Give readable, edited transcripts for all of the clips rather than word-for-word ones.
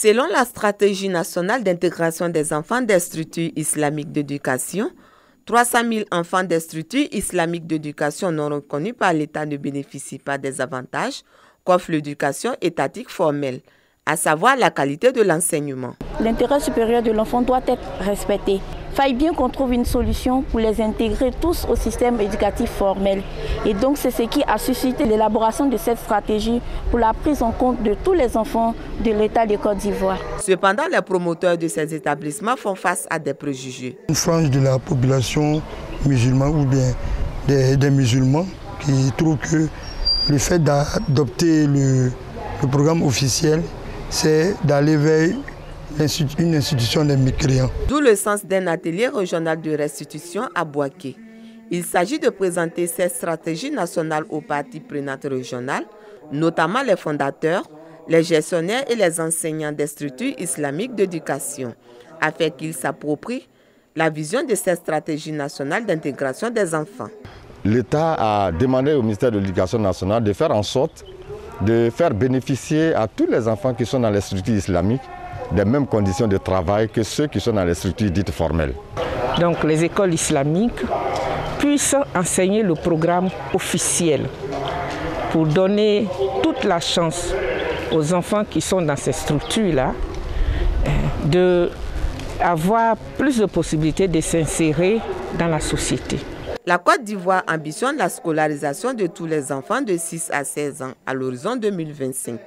Selon la stratégie nationale d'intégration des enfants des structures islamiques d'éducation, 300 000 enfants des structures islamiques d'éducation non reconnus par l'État ne bénéficient pas des avantages qu'offre l'éducation étatique formelle, à savoir la qualité de l'enseignement. L'intérêt supérieur de l'enfant doit être respecté. Faille bien qu'on trouve une solution pour les intégrer tous au système éducatif formel. Et donc c'est ce qui a suscité l'élaboration de cette stratégie pour la prise en compte de tous les enfants de l'État de Côte d'Ivoire. Cependant, les promoteurs de ces établissements font face à des préjugés. Une frange de la population musulmane ou bien des musulmans qui trouvent que le fait d'adopter le programme officiel, c'est d'aller vers une institution des mécréants. D'où le sens d'un atelier régional de restitution à Bouaké. Il s'agit de présenter cette stratégie nationale aux parties prenantes régionales, notamment les fondateurs, les gestionnaires et les enseignants des structures islamiques d'éducation, afin qu'ils s'approprient la vision de cette stratégie nationale d'intégration des enfants. L'État a demandé au ministère de l'Éducation nationale de faire en sorte de faire bénéficier à tous les enfants qui sont dans les structures islamiques des mêmes conditions de travail que ceux qui sont dans les structures dites formelles. Donc les écoles islamiques puissent enseigner le programme officiel pour donner toute la chance aux enfants qui sont dans ces structures-là d'avoir plus de possibilités de s'insérer dans la société. La Côte d'Ivoire ambitionne la scolarisation de tous les enfants de 6 à 16 ans à l'horizon 2025.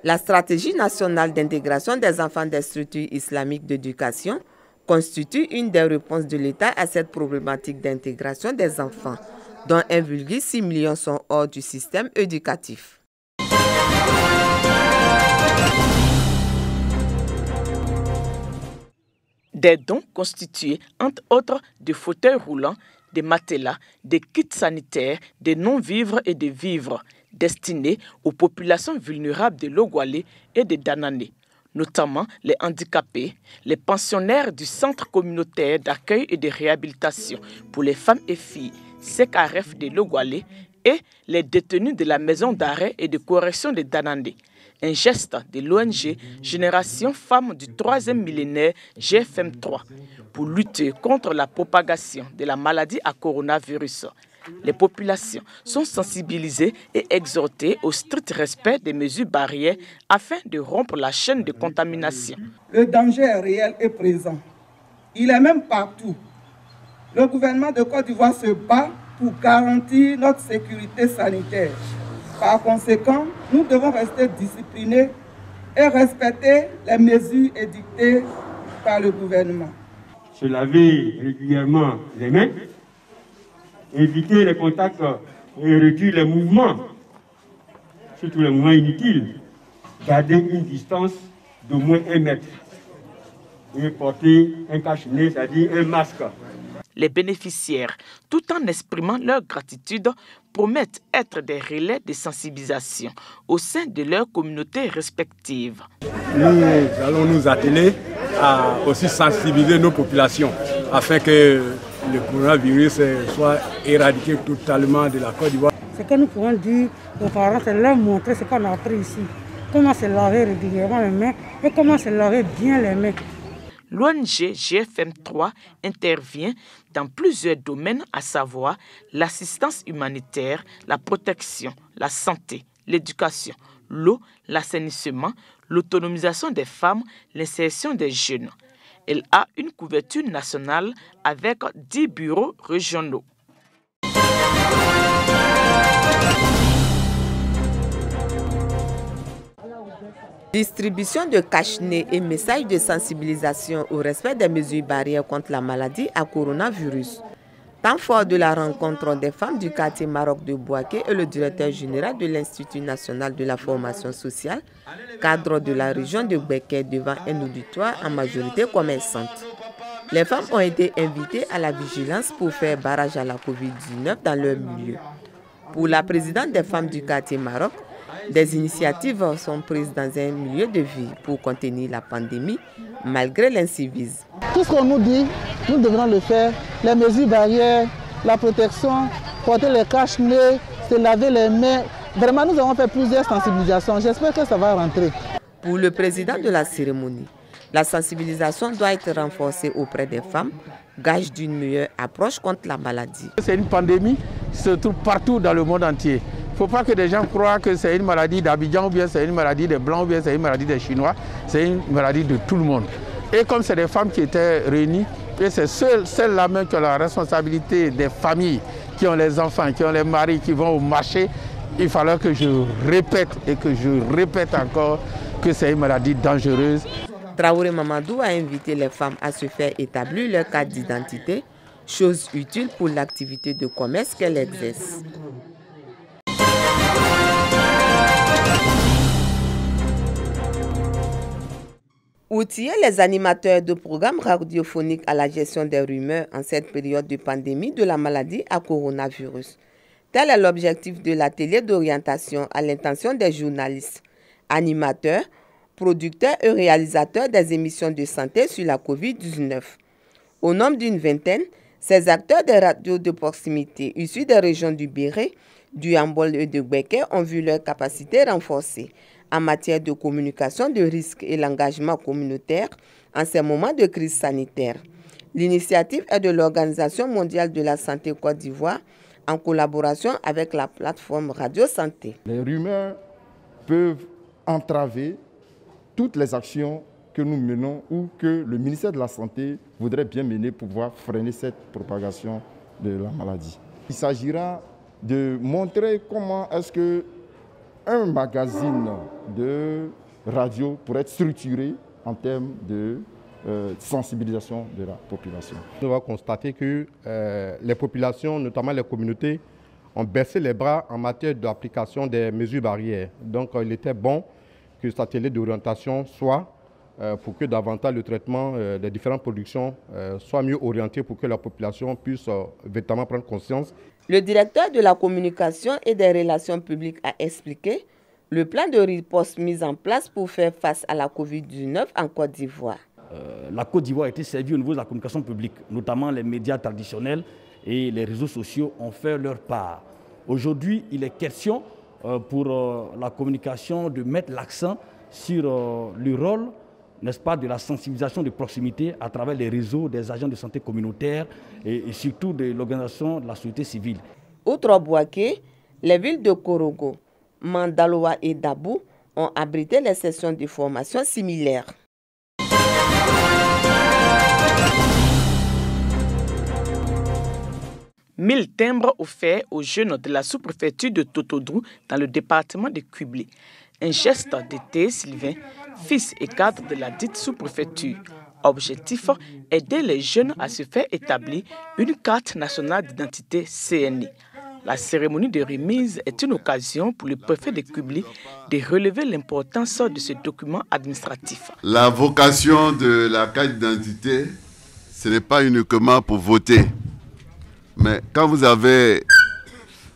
La stratégie nationale d'intégration des enfants des structures islamiques d'éducation constitue une des réponses de l'État à cette problématique d'intégration des enfants, dont 1,6 million sont hors du système éducatif. Des dons constitués, entre autres, de fauteuils roulants, des matelas, des kits sanitaires, des non-vivres et des vivres, destinés aux populations vulnérables de Logoualé et de Danané, notamment les handicapés, les pensionnaires du centre communautaire d'accueil et de réhabilitation pour les femmes et filles CKRF de Logoualé et les détenus de la maison d'arrêt et de correction de Danané. Un geste de l'ONG Génération Femmes du 3e millénaire GFM3 pour lutter contre la propagation de la maladie à coronavirus. Les populations sont sensibilisées et exhortées au strict respect des mesures barrières afin de rompre la chaîne de contamination. Le danger est réel et présent. Il est même partout. Le gouvernement de Côte d'Ivoire se bat pour garantir notre sécurité sanitaire. Par conséquent, nous devons rester disciplinés et respecter les mesures édictées par le gouvernement. Se laver régulièrement les mains, éviter les contacts et réduire les mouvements, surtout les mouvements inutiles, garder une distance d'au moins 1 mètre et porter un cache-nez, c'est-à-dire un masque. Les bénéficiaires, tout en exprimant leur gratitude, promettent être des relais de sensibilisation au sein de leurs communautés respectives. Nous allons nous atteler à aussi sensibiliser nos populations afin que le coronavirus soit éradiqué totalement de la Côte d'Ivoire. Ce que nous pouvons dire aux parents, c'est leur montrer ce qu'on a appris ici. Comment se laver régulièrement les mains et comment se laver bien les mains. L'ONG GFM3 intervient dans plusieurs domaines, à savoir l'assistance humanitaire, la protection, la santé, l'éducation, l'eau, l'assainissement, l'autonomisation des femmes, l'insertion des jeunes. Elle a une couverture nationale avec 10 bureaux régionaux. Distribution de cache-nez et messages de sensibilisation au respect des mesures barrières contre la maladie à coronavirus. Temps fort de la rencontre des femmes du quartier Maroc de Bouaké et le directeur général de l'Institut national de la formation sociale, cadre de la région de Bouaké devant un auditoire en majorité commerçante. Les femmes ont été invitées à la vigilance pour faire barrage à la COVID-19 dans leur milieu. Pour la présidente des femmes du quartier Maroc, des initiatives sont prises dans un milieu de vie pour contenir la pandémie malgré l'incivisme. Tout ce qu'on nous dit, nous devrons le faire. Les mesures barrières, la protection, porter les cache-nez, se laver les mains. Vraiment, nous avons fait plusieurs sensibilisations. J'espère que ça va rentrer. Pour le président de la cérémonie, la sensibilisation doit être renforcée auprès des femmes, gage d'une meilleure approche contre la maladie. C'est une pandémie qui se trouve partout dans le monde entier. Il ne faut pas que des gens croient que c'est une maladie d'Abidjan ou bien c'est une maladie des Blancs ou bien c'est une maladie des Chinois. C'est une maladie de tout le monde. Et comme c'est des femmes qui étaient réunies, et c'est celles-là même qui ont la responsabilité des familles, qui ont les enfants, qui ont les maris, qui vont au marché, il fallait que je répète et que je répète encore que c'est une maladie dangereuse. Traoré Mamadou a invité les femmes à se faire établir leur carte d'identité, chose utile pour l'activité de commerce qu'elles exercent. Outiller les animateurs de programmes radiophoniques à la gestion des rumeurs en cette période de pandémie de la maladie à coronavirus. Tel est l'objectif de l'atelier d'orientation à l'intention des journalistes, animateurs, producteurs et réalisateurs des émissions de santé sur la COVID-19. Au nombre d'une vingtaine, ces acteurs des radios de proximité issus des régions du Béret, du Yambol et de Gbeke ont vu leur capacité renforcée en matière de communication de risque et l'engagement communautaire en ces moments de crise sanitaire. L'initiative est de l'Organisation mondiale de la santé Côte d'Ivoire en collaboration avec la plateforme Radio Santé. Les rumeurs peuvent entraver toutes les actions que nous menons ou que le ministère de la Santé voudrait bien mener pour pouvoir freiner cette propagation de la maladie. Il s'agira de montrer comment est-ce que un magazine de radio pourrait être structuré en termes de sensibilisation de la population. On va constater que les populations, notamment les communautés, ont baissé les bras en matière d'application des mesures barrières. Donc il était bon que cet atelier d'orientation soit pour que davantage le traitement des différentes productions soit mieux orienté pour que la population puisse véritablement prendre conscience. Le directeur de la communication et des relations publiques a expliqué le plan de riposte mis en place pour faire face à la COVID-19 en Côte d'Ivoire. La Côte d'Ivoire a été servie au niveau de la communication publique, notamment les médias traditionnels et les réseaux sociaux ont fait leur part. Aujourd'hui, il est question pour la communication de mettre l'accent sur le rôle, n'est-ce pas, de la sensibilisation de proximité à travers les réseaux des agents de santé communautaires et surtout de l'organisation de la société civile. Outre Bouaké, les villes de Korogo, Mandaloa et Dabou ont abrité les sessions de formation similaires. Mille timbres offerts aux jeunes de la sous-préfecture de Totodrou dans le département de Kubli. Un geste d'été Sylvain, fils et cadre de la dite sous-préfecture. Objectif, aider les jeunes à se faire établir une carte nationale d'identité CNI. La cérémonie de remise est une occasion pour le préfet de Kubli de relever l'importance de ce document administratif. La vocation de la carte d'identité, ce n'est pas uniquement pour voter. Mais quand vous avez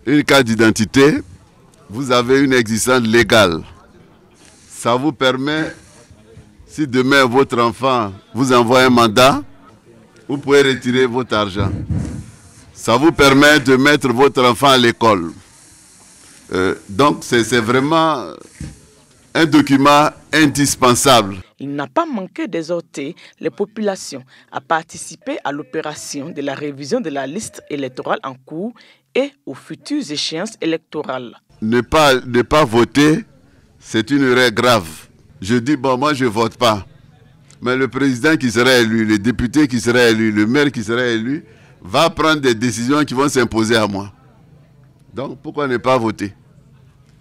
une carte d'identité, vous avez une existence légale. Ça vous permet, si demain votre enfant vous envoie un mandat, vous pouvez retirer votre argent. Ça vous permet de mettre votre enfant à l'école. Donc c'est vraiment un document indispensable. Il n'a pas manqué d'exhorter les populations à participer à l'opération de la révision de la liste électorale en cours et aux futures échéances électorales. Ne pas voter, c'est une erreur grave. Je dis, bon, moi je ne vote pas. Mais le président qui sera élu, le député qui sera élu, le maire qui sera élu, va prendre des décisions qui vont s'imposer à moi. Donc pourquoi ne pas voter?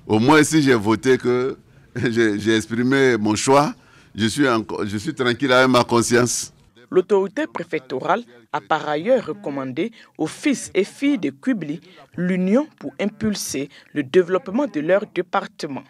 Au moins si j'ai voté, que j'ai exprimé mon choix, je suis tranquille avec ma conscience. L'autorité préfectorale a par ailleurs recommandé aux fils et filles de Kubli l'union pour impulser le développement de leur département.